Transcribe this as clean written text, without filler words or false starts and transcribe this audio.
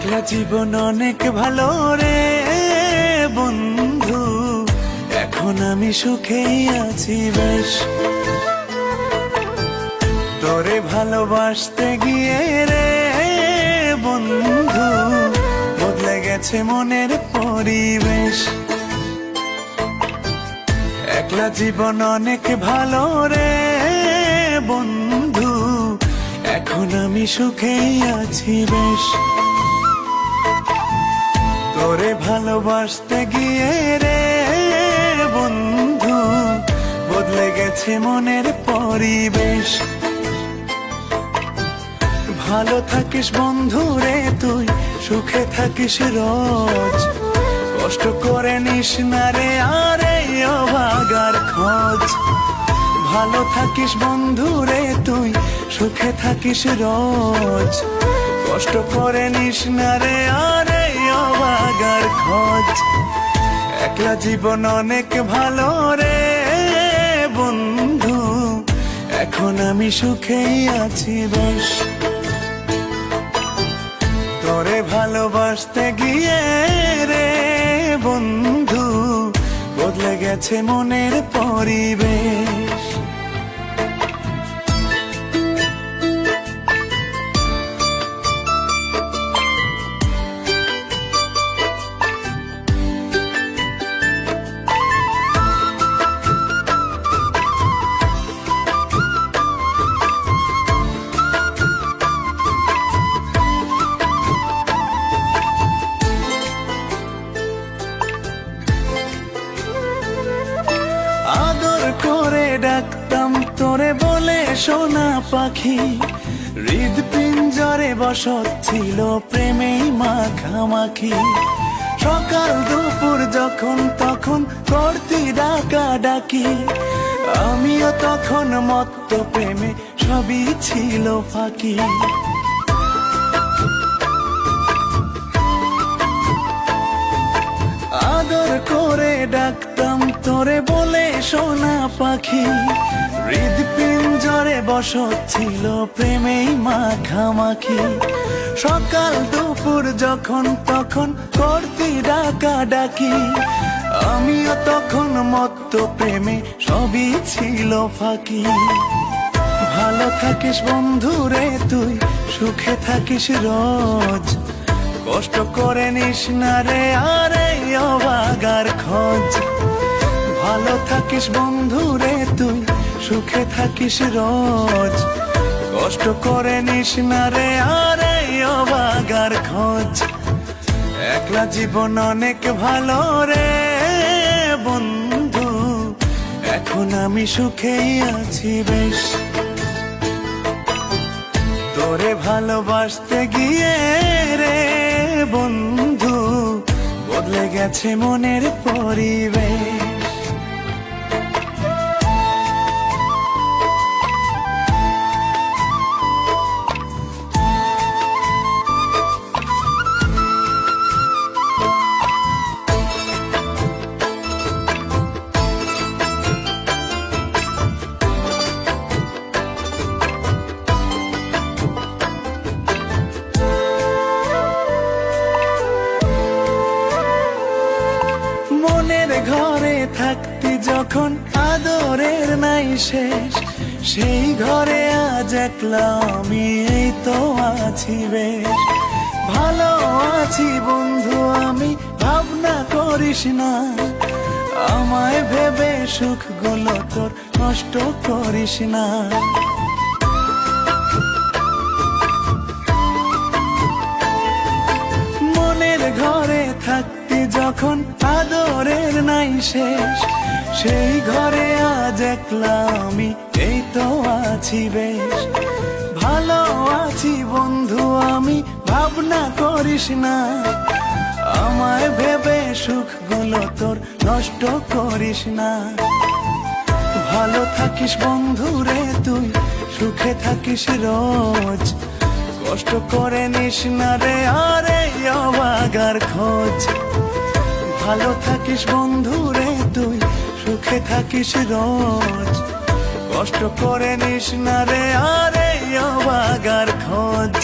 একলা জীবন অনেক ভালো রে বন্ধু, এখন আমি সুখেই আছি বেশ। তোরে ভালোবাসতে গিয়ে রে বন্ধু, বদলে গেছে মনের পরিবেশ। একলা জীবন অনেক ভালো রে বন্ধু, এখন আমি সুখেই আছি বেশ। তোরে ভালোবাসতে গিয়ে রে বন্ধু, বদলে গেছে মনের পরিবেশ। ভালো থাকিস বন্ধু রে তুই, সুখে থাকিস রোজ, কষ্ট করে নিস না রে আরে অভাগার খোঁজ। ভালো থাকিস বন্ধু রে তুই, সুখে থাকিস রোজ, কষ্ট করে নিস না রে আরে অভাগার খোঁজ। একলা জীবন অনেক ভালো রে বন্ধু, এখন আমি সুখেই আছি বেশ। তোরে ভালোবাসতে গিয়ে রে বন্ধু, বদলে গেছে মনের পরিবেশ। আদর করে ডাকতাম তোরে বলে সোনা পাখি, হৃদপিঞ্জরে বসত ছিল প্রেমেই মাখামাখি। সকাল দুপুর যখন তখন করতি ডাকা ডাকি, আমিও তখন মত্ত প্রেমে সবই ছিল ফাঁকি। আদর করে ডাকতাম তোরে বলে সোনা পাখি, হৃদপিঞ্জরে বসত ছিল প্রেমেই মাখামাখি। সকাল দুপুর যখন তখন করতি ডাকা ডাকি, আমিও তখন মত্ত প্রেমে সবই ছিল ফাঁকি। ভালো থাকিস বন্ধু রে তুই, সুখে থাকিস রোজ, কষ্ট করে নিস না রে আরে অভাগার খোঁজ। ভালো থাকিস বন্ধু রে তুই, সুখে থাকিস রোজ, কষ্ট করে নিস না রে আরে অভাগার খোঁজ। একলা জীবন অনেক ভালো রে বন্ধু, এখন আমি সুখেই আছি বেশ। তোরে ভালোবাসতে গিয়ে রে বন্ধু, বদলে গেছে মনের পরিবেশ। মনের ঘরে থাকতি যখন আদরের নাই শেষ, সেই ঘরে আজ একলা আমি এই তো আছি বেশ। ভালো আছি বন্ধু আমি, ভাবনা করিস না, আমায় ভেবে সুখ গুলো তোর নষ্ট করিস না। মনের ঘরে থাকতি যখন আদরের নাই শেষ, সেই ঘরে আজ একলা আমি এই তো আছি বেশ। ভালো আছি বন্ধু আমি, ভাবনা করিস না, আমায় ভেবে সুখ গুলো তোর নষ্ট করিস না। ভালো থাকিস বন্ধু রে তুই, সুখে থাকিস রোজ, কষ্ট করে নিস না রে আরে অভাগার খোঁজ। ভালো থাকিস বন্ধু রে তুই, সুখে থাকিস রোজ, কষ্ট করে নিস না রে আরে অভাগার খোঁজ।